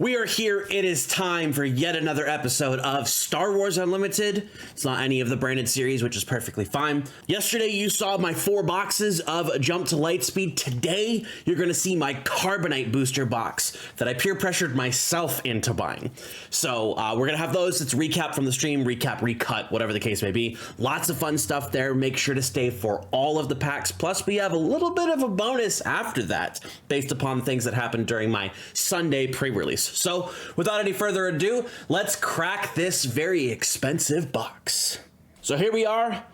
We are here. It is time for yet another episode of Star Wars Unlimited. It's not any of the branded series, which is perfectly fine. Yesterday, you saw my 4 boxes of Jump to Lightspeed. Today, you're going to see my Carbonite booster box that I peer pressured myself into buying. So we're going to have those. It's recap from the stream, recap, recut, whatever the case may be. Lots of fun stuff there. Make sure to stay for all of the packs. Plus, we have a little bit of a bonus after that based upon things that happened during my Sunday pre-release. So without any further ado, let's crack this very expensive box. So here we are,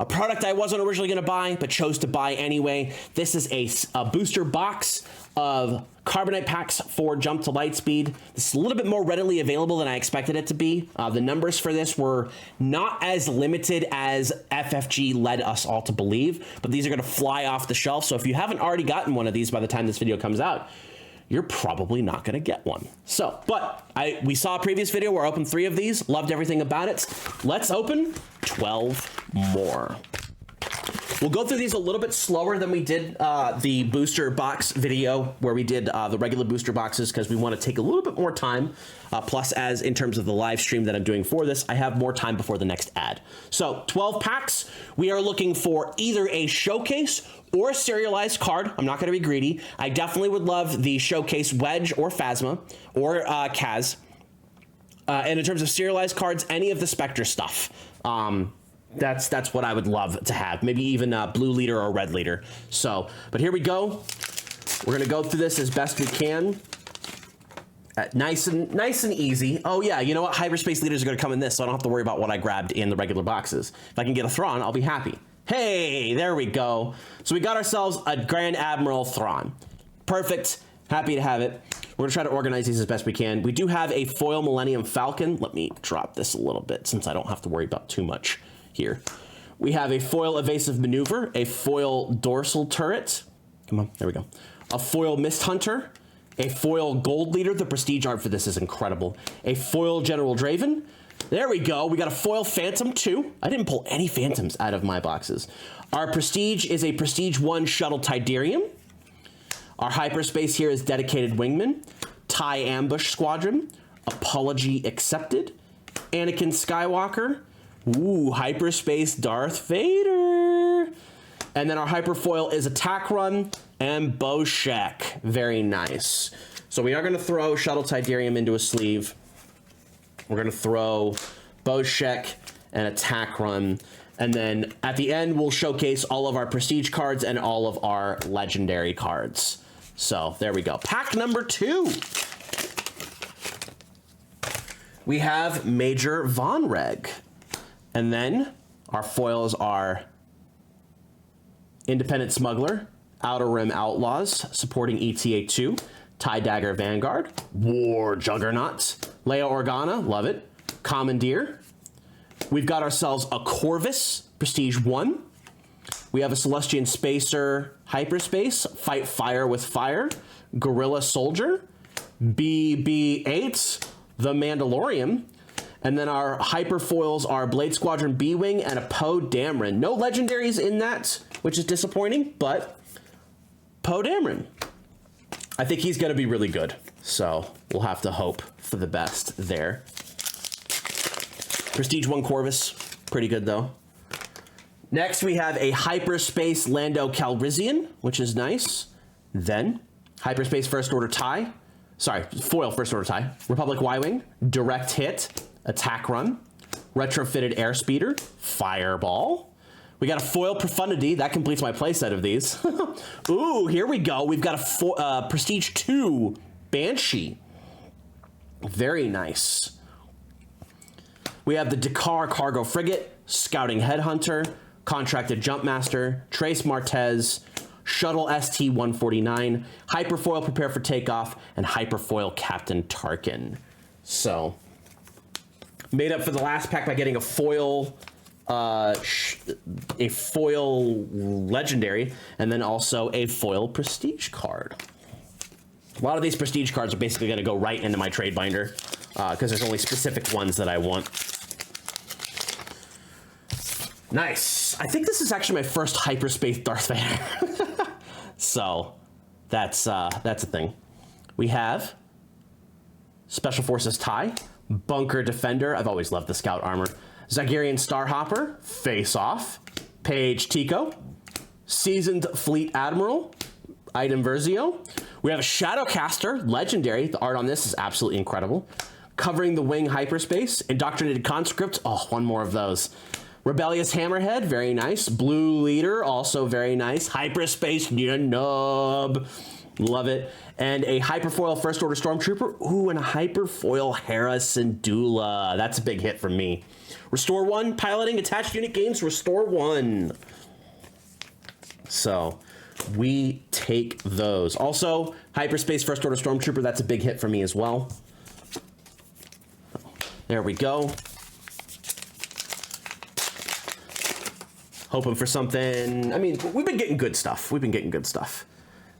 a product I wasn't originally going to buy, but chose to buy anyway. This is a booster box of Carbonite packs for Jump to Lightspeed. This is a little bit more readily available than I expected it to be. The numbers for this were not as limited as FFG led us all to believe, but these are going to fly off the shelf. So if you haven't already gotten one of these by the time this video comes out, you're probably not going to get one. So, but we saw a previous video where I opened 3 of these, loved everything about it. Let's open 12 more. We'll go through these a little bit slower than we did the booster box video where we did the regular booster boxes because we want to take a little bit more time. Plus, as in terms of the live stream that I'm doing for this, I have more time before the next ad. So 12 packs, we are looking for either a showcase or a serialized card. I'm not going to be greedy. I definitely would love the showcase Wedge or Phasma or Kaz. And in terms of serialized cards, any of the Spectre stuff. That's what I would love to have. Maybe even a blue leader or red leader. So, but here we go. We're gonna go through this as best we can. Nice and easy. Oh yeah, you know what? Hyperspace leaders are gonna come in this, so I don't have to worry about what I grabbed in the regular boxes. If I can get a Thrawn, I'll be happy. Hey, there we go. So we got ourselves a Grand Admiral Thrawn. Perfect. Happy to have it. We're gonna try to organize these as best we can. We do have a foil Millennium Falcon. Let me drop this a little bit since I don't have to worry about too much here. We have a foil Evasive Maneuver, a foil Dorsal Turret. Come on, there we go. A foil Mist Hunter, a foil Gold Leader. The prestige art for this is incredible. A foil General Draven. There we go. We got a foil Phantom 2. I didn't pull any Phantoms out of my boxes. Our prestige is a Prestige 1 Shuttle Tidarium. Our hyperspace here is Dedicated Wingman, TIE Ambush Squadron, Apology Accepted, Anakin Skywalker, ooh, hyperspace Darth Vader. And then our hyperfoil is Attack Run and Boshek. Very nice. So we are going to throw Shuttle Tidarium into a sleeve. We're going to throw Boshek and Attack Run. And then at the end, we'll showcase all of our prestige cards and all of our legendary cards. So there we go. Pack number 2. We have Major Von Reg. And then our foils are Independent Smuggler, Outer Rim Outlaws, supporting ETA2, TIE Dagger Vanguard, War Juggernaut, Leia Organa, love it, Commandeer. We've got ourselves a Corvus, Prestige 1. We have a Celestian Spacer, Hyperspace, Fight Fire with Fire, Guerrilla Soldier, BB-8, The Mandalorian. And then our hyperfoils are Blade Squadron B-Wing and a Poe Dameron. No legendaries in that, which is disappointing, but Poe Dameron. I think he's gonna be really good. So we'll have to hope for the best there. Prestige 1 Corvus, pretty good though. Next we have a Hyperspace Lando Calrissian, which is nice. Then Hyperspace First Order TIE. Sorry, foil First Order TIE. Republic Y-Wing, Direct Hit, Attack Run, Retrofitted Airspeeder, Fireball. We got a foil Profundity. That completes my playset of these. Ooh, here we go. We've got a Prestige 2 Banshee. Very nice. We have the Dakar Cargo Frigate, Scouting Headhunter, Contracted Jumpmaster, Trace Martez, Shuttle ST-149, Hyperfoil Prepare for Takeoff, and Hyperfoil Captain Tarkin. So, made up for the last pack by getting a foil legendary, and then also a foil prestige card. A lot of these prestige cards are basically going to go right into my trade binder because there's only specific ones that I want. Nice. I think this is actually my first hyperspace Darth Vader. So that's a thing. We have Special Forces tie, Bunker Defender. I've always loved the Scout armor. Zagarian Starhopper, Face Off, Paige Tico, Seasoned Fleet Admiral, Item Versio. We have a Shadowcaster, legendary. The art on this is absolutely incredible. Covering the Wing Hyperspace, Indoctrinated Conscript. Oh, one more of those. Rebellious Hammerhead, very nice. Blue Leader, also very nice. Hyperspace Nub, love it. And a Hyperfoil First Order Stormtrooper. Ooh, and a Hyperfoil Hera Syndulla. That's a big hit from me. Restore 1, piloting attached unit gains, restore 1. So we take those. Also, Hyperspace First Order Stormtrooper, that's a big hit for me as well. There we go. Hoping for something. I mean, we've been getting good stuff.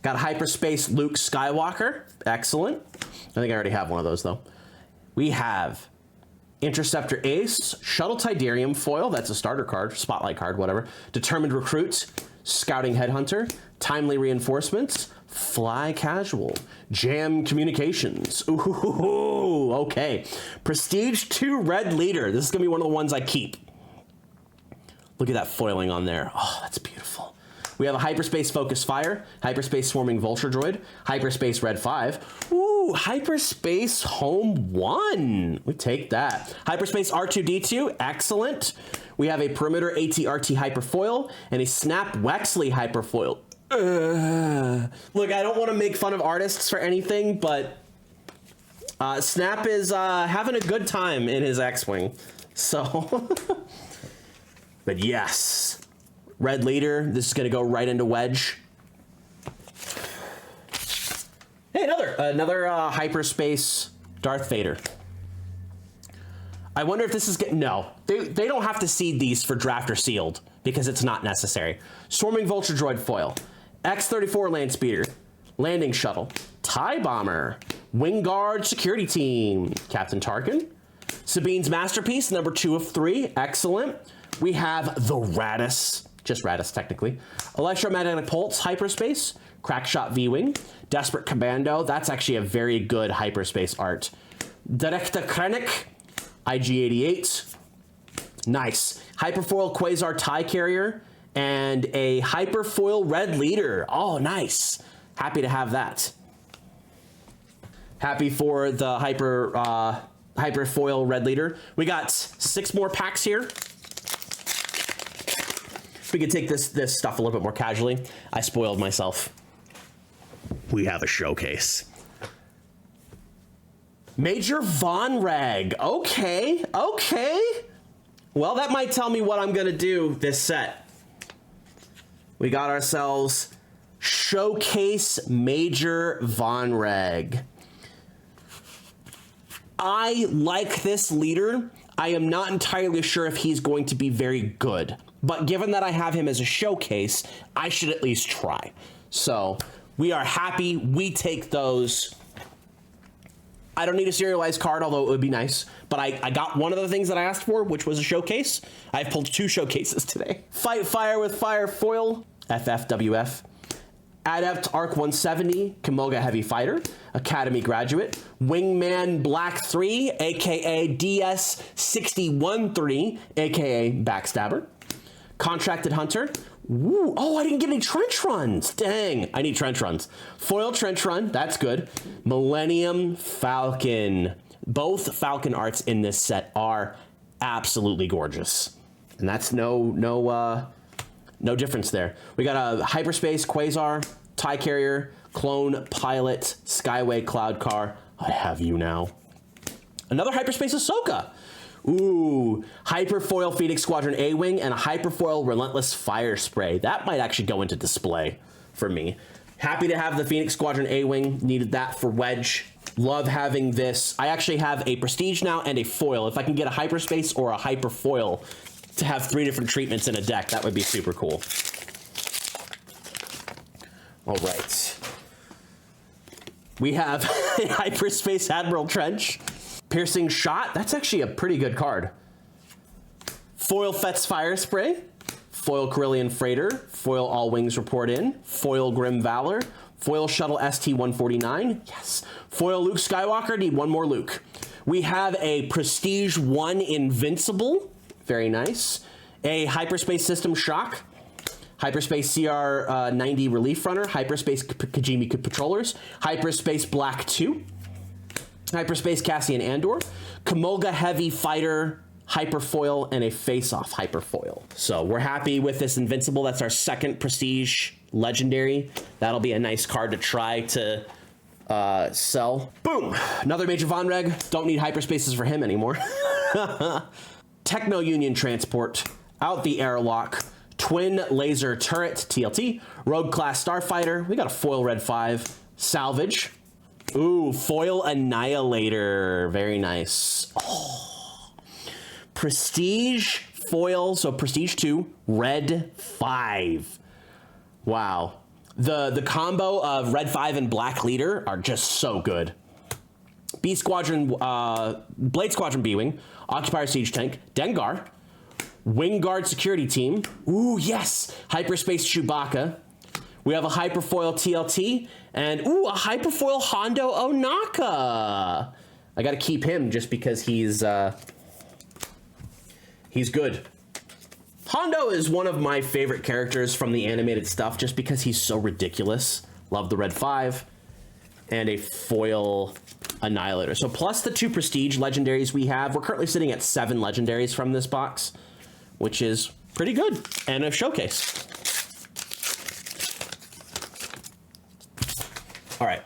Got a Hyperspace Luke Skywalker. Excellent. I think I already have one of those, though. We have Interceptor Ace, Shuttle Tidarium foil. That's a starter card, spotlight card, whatever. Determined Recruit, Scouting Headhunter, Timely Reinforcements, Fly Casual, Jam Communications. Ooh, okay. Prestige 2 Red Leader. This is going to be one of the ones I keep. Look at that foiling on there. Oh, that's beautiful. We have a Hyperspace Focus Fire, Hyperspace Swarming Vulture Droid, Hyperspace Red 5. Ooh, Hyperspace Home 1. We take that. Hyperspace R2-D2, excellent. We have a Perimeter AT-RT Hyperfoil and a Snap Wexley Hyperfoil. Look, I don't want to make fun of artists for anything, but Snap is having a good time in his X-Wing. So, but yes. Red Leader, this is going to go right into Wedge. Hey, another Hyperspace Darth Vader. I wonder if this is no. They don't have to seed these for draft or sealed because it's not necessary. Swarming Vulture Droid foil, X-34 Land Speeder, Landing Shuttle, TIE Bomber, Wingguard Security Team, Captain Tarkin, Sabine's Masterpiece, number 2 of 3, excellent. We have the Radis. Just Radis, technically. Electromagnetic Pulse, Hyperspace. Crackshot V-Wing. Desperate Commando. That's actually a very good Hyperspace art. Directa Krennic. IG-88. Nice. Hyperfoil Quasar TIE Carrier. And a Hyperfoil Red Leader. Oh, nice. Happy to have that. Happy for the Hyperfoil Red Leader. We got 6 more packs here. We can take this stuff a little bit more casually. I spoiled myself. We have a showcase. Major Von Rag. Okay. Well, that might tell me what I'm gonna do this set. We got ourselves Showcase Major Von Rag. I like this leader. I am not entirely sure if he's going to be very good. But given that I have him as a showcase, I should at least try. So we are happy. We take those. I don't need a serialized card, although it would be nice. But I got one of the things that I asked for, which was a showcase. I've pulled 2 showcases today. Fight Fire with Fire foil, FFWF. Adept Arc 170, Kimoga Heavy Fighter, Academy Graduate, Wingman Black 3, aka DS613, aka Backstabber, Contracted Hunter. Ooh, oh, I didn't get any trench runs. Dang, I need trench runs. Foil trench run, that's good. Millennium Falcon. Both Falcon arts in this set are absolutely gorgeous. And that's no difference there. We got a Hyperspace Quasar, TIE Carrier, Clone Pilot, Skyway Cloud Car. I have you now. Another Hyperspace Ahsoka. Ooh, Hyperfoil Phoenix Squadron A-Wing and a Hyperfoil Relentless Fire Spray. That might actually go into display for me. Happy to have the Phoenix Squadron A-Wing. Needed that for Wedge. Love having this. I actually have a Prestige now and a Foil. If I can get a Hyperspace or a Hyperfoil to have 3 different treatments in a deck, that would be super cool. All right. We have a Hyperspace Admiral Trench. Piercing Shot, that's actually a pretty good card. Foil Fetz Fire Spray, Foil Carillion Freighter, Foil All Wings Report In, Foil Grim Valor, Foil Shuttle ST-149. Yes. Foil Luke Skywalker. Need one more Luke. We have a Prestige 1 Invincible. Very nice. A Hyperspace System Shock. Hyperspace CR-90 Relief Runner. Hyperspace Kajimi Patrollers. Hyperspace Black 2. Hyperspace Cassian Andor. Kamolga Heavy Fighter Hyperfoil, and a Face-Off Hyperfoil. So we're happy with this Invincible. That's our second Prestige Legendary. That'll be a nice card to try to sell. Boom! Another Major Von Reg. Don't need hyperspaces for him anymore. Techno Union Transport. Out the Airlock. Twin Laser Turret, TLT. Rogue Class Starfighter. We got a Foil Red 5. Salvage. Ooh, Foil Annihilator. Very nice. Oh. Prestige Foil, so Prestige 2, Red 5. Wow. The combo of Red 5 and Black Leader are just so good. B Squadron, Blade Squadron B-Wing, Occupier Siege Tank, Dengar, Wingguard Security Team. Ooh, yes! Hyperspace Chewbacca. We have a Hyperfoil TLT, and ooh, a Hyperfoil Hondo Onaka. I gotta keep him just because he's good. Hondo is one of my favorite characters from the animated stuff just because he's so ridiculous. Love the Red 5 and a Foil Annihilator. So plus the 2 Prestige Legendaries we have, we're currently sitting at 7 Legendaries from this box, which is pretty good, and a showcase. All right,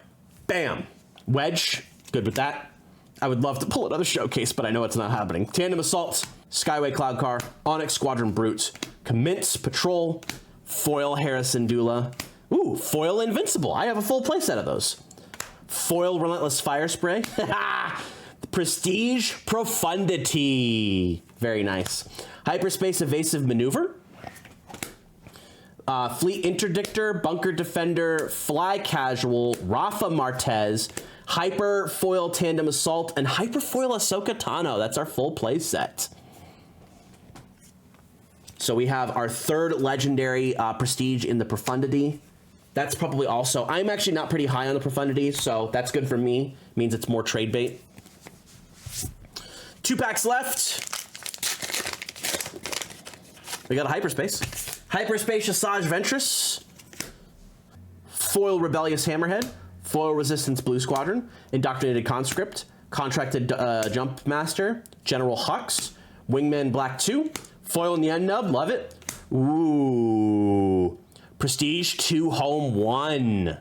bam. Wedge, good with that. I would love to pull another showcase, but I know it's not happening. Tandem Assault, Skyway Cloud Car, Onyx Squadron Brute, Commence Patrol, Foil Harrison Dula. Ooh, Foil Invincible. I have a full playset of those. Foil Relentless Fire Spray. Prestige Profundity. Very nice. Hyperspace Evasive Maneuver. Fleet Interdictor, Bunker Defender, Fly Casual, Rafa Martez, Hyper Foil Tandem Assault, and Hyper Foil Ahsoka Tano. That's our full play set. So we have our third legendary Prestige in the Profundity. That's probably also, I'm actually not pretty high on the Profundity, so that's good for me. Means it's more trade bait. 2 packs left. We got a Hyperspace. Hyperspace Asajj Ventress. Foil Rebellious Hammerhead. Foil Resistance Blue Squadron. Indoctrinated Conscript. Contracted Jump Master. General Hux. Wingman Black 2. Foil in the End Nub. Love it. Ooh. Prestige 2 Home 1.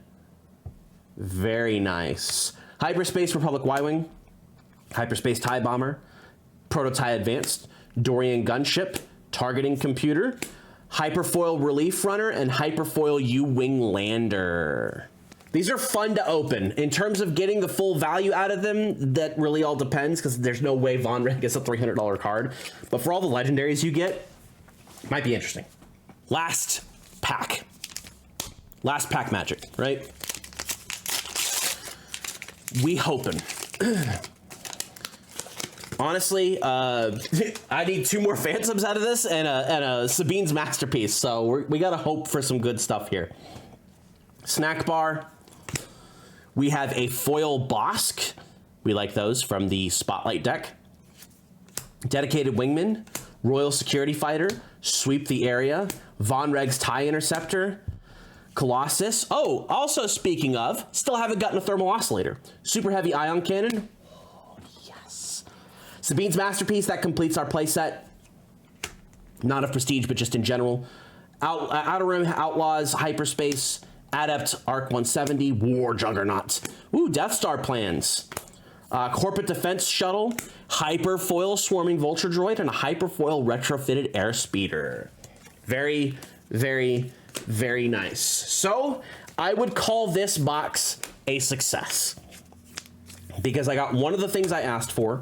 Very nice. Hyperspace Republic Y-Wing. Hyperspace TIE Bomber. Prototype Advanced. Dorian Gunship. Targeting Computer. Hyperfoil Relief Runner, and Hyperfoil U-Wing Lander. These are fun to open. In terms of getting the full value out of them, that really all depends, because there's no way Von Reg gets a $300 card. But for all the legendaries you get, might be interesting. Last pack. Last pack magic, right? We hoping. Honestly, I need 2 more Phantoms out of this and a Sabine's Masterpiece. So we got to hope for some good stuff here. Snack bar. We have a Foil Bosk. We like those from the Spotlight deck. Dedicated Wingman. Royal Security Fighter. Sweep the Area. Von Reg's TIE Interceptor. Colossus. Oh, also speaking of, still haven't gotten a Thermal Oscillator. Super Heavy Ion Cannon. Sabine's Masterpiece, that completes our playset. Not of Prestige, but just in general. Outer Rim Outlaws, Hyperspace, Adept, Arc 170, War Juggernaut. Ooh, Death Star plans. Corporate Defense Shuttle, Hyperfoil Swarming Vulture Droid, and a Hyperfoil Retrofitted Airspeeder. Very, very, very nice. So, I would call this box a success. Because I got one of the things I asked for.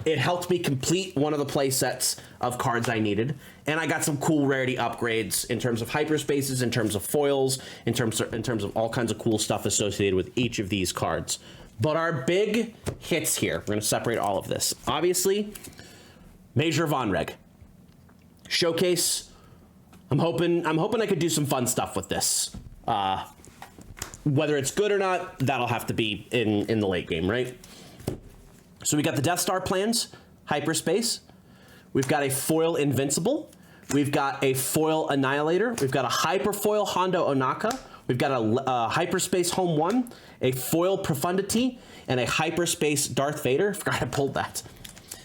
It helped me complete one of the play sets of cards I needed, and I got some cool rarity upgrades in terms of hyperspaces, in terms of foils, in terms of all kinds of cool stuff associated with each of these cards. But our big hits here, we're going to separate all of this. Obviously, Major Von Reg. Showcase. I'm hoping I could do some fun stuff with this. whether it's good or not, that'll have to be in the late game, right? So we got the Death Star plans, Hyperspace. We've got a foil Invincible. We've got a foil Annihilator. We've got a Hyperfoil Hondo Onaka. We've got a Hyperspace Home 1, a foil Profundity, and a Hyperspace Darth Vader. Forgot I pulled that.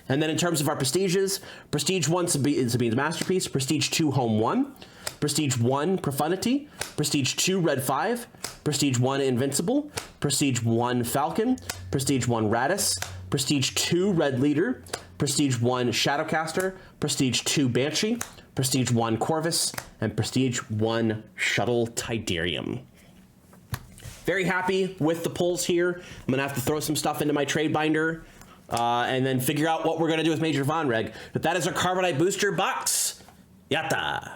And then in terms of our Prestiges, Prestige 1 Sabine's Masterpiece, Prestige 2 Home 1, Prestige 1 Profundity, Prestige 2 Red 5, Prestige 1 Invincible, Prestige 1 Falcon, Prestige 1 Radis, Prestige 2 Red Leader, Prestige 1 Shadowcaster, Prestige 2 Banshee, Prestige 1 Corvus, and Prestige 1 Shuttle Tidarium. Very happy with the pulls here. I'm gonna have to throw some stuff into my trade binder and then figure out what we're gonna do with Major Von Reg. But that is our Carbonite booster box. Yatta!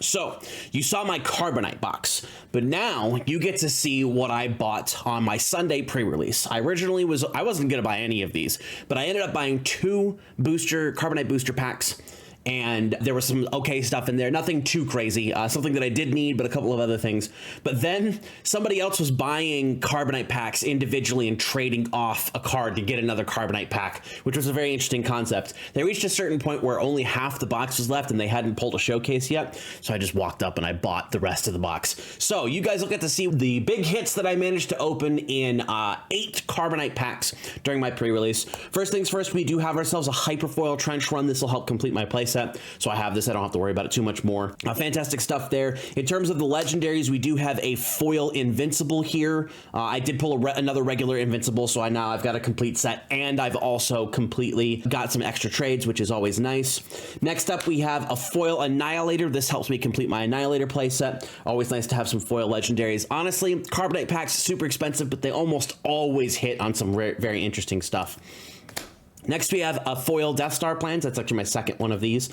So, you saw my Carbonite box, but now you get to see what I bought on my Sunday pre-release. I wasn't gonna buy any of these, but I ended up buying 2 Carbonite booster packs, and there was some okay stuff in there, nothing too crazy, something that I did need, but a couple of other things. But then somebody else was buying Carbonite packs individually and trading off a card to get another Carbonite pack, which was a very interesting concept. They reached a certain point where only half the box was left and they hadn't pulled a showcase yet, so I just walked up and I bought the rest of the box. So you guys will get to see the big hits that I managed to open in 8 Carbonite packs during my pre-release. First things first, we do have ourselves a Hyperfoil Trench Run. This will help complete my playset. So I have this, I don't have to worry about it too much more. Fantastic stuff there. In terms of the legendaries, we do have a foil Invincible here. I did pull another regular Invincible, so now I've got a complete set, and I've also completely got some extra trades, which is always nice. Next up, we have a foil Annihilator. This helps me complete my Annihilator playset. Always nice to have some foil legendaries. Honestly, Carbonite packs super expensive, but they almost always hit on some very interesting stuff. Next, we have a foil Death Star plans. That's actually my second one of these.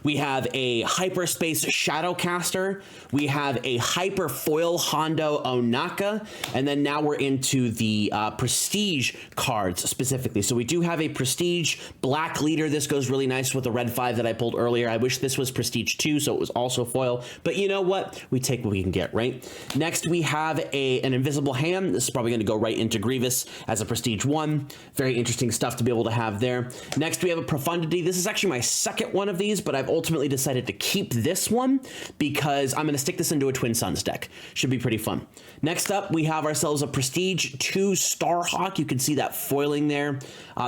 We have a Hyperspace Shadowcaster. We have a Hyper Foil Hondo Onaka. And then now we're into the Prestige cards specifically. So we do have a Prestige Black Leader. This goes really nice with the Red 5 that I pulled earlier. I wish this was Prestige 2, so it was also foil. But you know what? We take what we can get, right? Next, we have an Invisible Ham. This is probably going to go right into Grievous as a Prestige 1. Very interesting stuff to be able to have there. Next, we have a Profundity. This is actually my second one of these, but I've ultimately decided to keep this one because I'm going to stick this into a Twin Suns deck. Should be pretty fun. Next up, we have ourselves a Prestige 2 Starhawk. You can see that foiling there.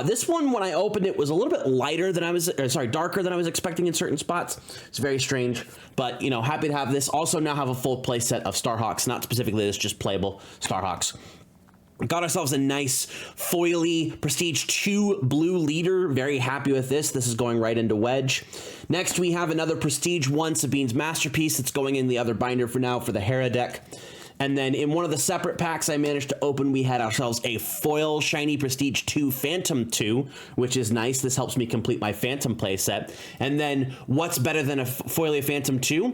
This one, when I opened it, was a little bit lighter than darker than I was expecting in certain spots. It's very strange, but you know, happy to have this. Also now have a full play set of Starhawks, not specifically this, just playable Starhawks. Got ourselves a nice foily Prestige 2 Blue Leader. Very happy with this. This is going right into Wedge. Next, we have another Prestige 1 Sabine's Masterpiece. It's going in the other binder for now for the Hera deck. And then in one of the separate packs I managed to open, we had ourselves a foil Shiny Prestige 2 Phantom 2, which is nice. This helps me complete my Phantom playset. And then what's better than a foily Phantom 2?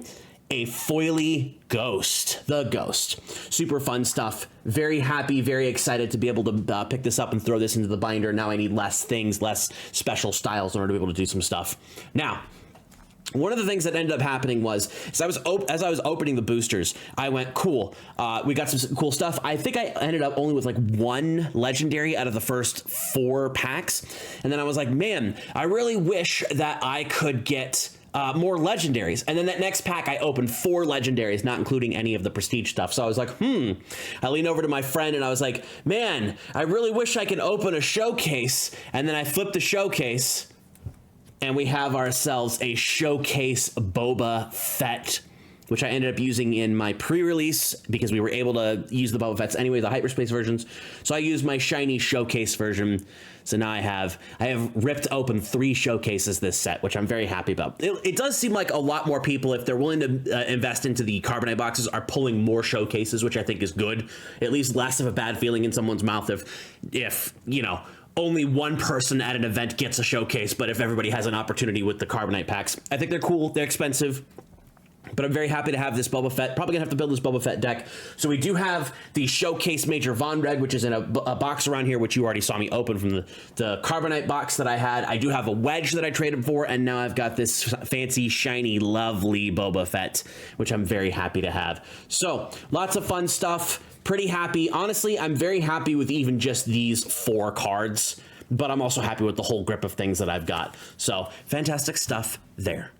A foily Ghost, the Ghost. Super fun stuff. Very happy, very excited to be able to pick this up and throw this into the binder. Now I need less things, less special styles in order to be able to do some stuff. Now, one of the things that ended up happening was, as I was opening the boosters, I went, cool, we got some cool stuff. I think I ended up only with like 1 legendary out of the first 4 packs. And then I was like, man, I really wish that I could get more legendaries. And then that next pack I opened 4 legendaries, not including any of the prestige stuff. So I was like, I leaned over to my friend and I was like, man, I really wish I could open a showcase. And then I flipped the showcase and we have ourselves a showcase Boba Fett, which I ended up using in my pre-release because we were able to use the Boba Fetts anyway, the hyperspace versions. So I used my shiny showcase version. So now I have ripped open 3 showcases this set, which I'm very happy about. It does seem like a lot more people, if they're willing to invest into the Carbonite boxes, are pulling more showcases, which I think is good. At least less of a bad feeling in someone's mouth if you know, only one person at an event gets a showcase, but if everybody has an opportunity with the Carbonite packs. I think they're cool, they're expensive. But I'm very happy to have this Boba Fett. Probably gonna have to build this Boba Fett deck. So we do have the Showcase Major Von Red, which is in a box around here, which you already saw me open from the Carbonite box that I had. I do have a wedge that I traded for, and now I've got this fancy, shiny, lovely Boba Fett, which I'm very happy to have. So lots of fun stuff. Pretty happy. Honestly, I'm very happy with even just these 4 cards, but I'm also happy with the whole grip of things that I've got. So fantastic stuff there.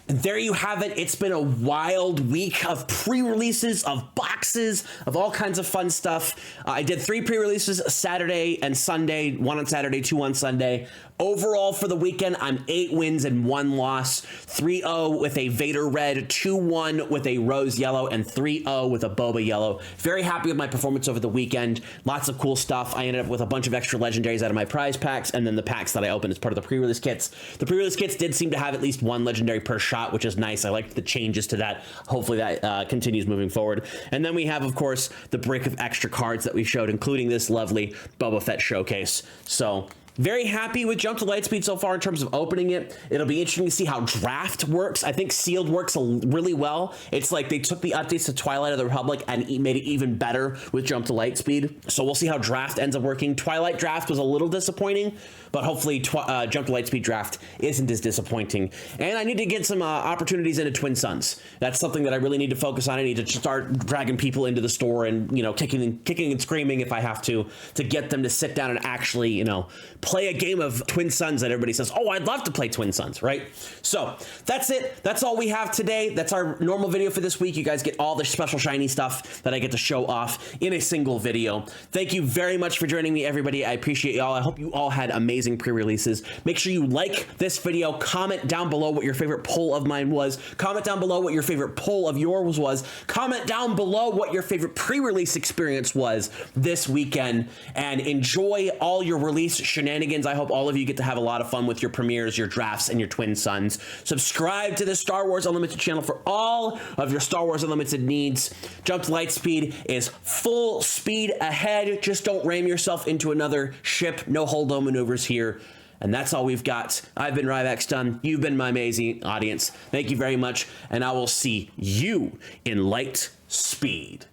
And there you have it. It's been a wild week of pre-releases, of boxes, of all kinds of fun stuff. I did 3 pre-releases Saturday and Sunday, 1 on Saturday, 2 on Sunday. Overall for the weekend, I'm 8 wins and 1 loss, 3-0 with a Vader red, 2-1 with a rose yellow, and 3-0 with a boba yellow. Very happy with my performance over the weekend. Lots of cool stuff. I ended up with a bunch of extra legendaries out of my prize packs, and then the packs that I opened as part of the pre-release kits. The pre-release kits did seem to have at least 1 legendary per shot, which is nice. I liked the changes to that. Hopefully that continues moving forward. And then we have, of course, the brick of extra cards that we showed, including this lovely Boba Fett showcase. So very happy with Jump to Lightspeed so far in terms of opening it. It'll be interesting to see how draft works. I think sealed works really well. It's like they took the updates to Twilight of the Republic and made it even better with Jump to Lightspeed. So we'll see how draft ends up working. Twilight draft was a little disappointing, but hopefully Jump to Lightspeed draft isn't as disappointing. And I need to get some opportunities into Twin Suns. That's something that I really need to focus on. I need to start dragging people into the store and, you know, kicking and screaming if I have to get them to sit down and actually, you know, play a game of Twin Suns that everybody says, oh, I'd love to play Twin Suns, right? So that's it. That's all we have today. That's our normal video for this week. You guys get all the special shiny stuff that I get to show off in a single video. Thank you very much for joining me, everybody. I appreciate y'all. I hope you all had amazing pre-releases. Make sure you like this video. Comment down below what your favorite pull of mine was. Comment down below what your favorite pull of yours was. Comment down below what your favorite pre-release experience was this weekend, and enjoy all your release shenanigans. I hope all of you get to have a lot of fun with your premieres, your drafts, and your Twin Suns. Subscribe to the Star Wars Unlimited channel for all of your Star Wars Unlimited needs. Jump to Lightspeed is full speed ahead. Just don't ram yourself into another ship. No hold-on maneuvers here. And that's all we've got. I've been RybackStun. You've been my amazing audience. Thank you very much, and I will see you in light speed.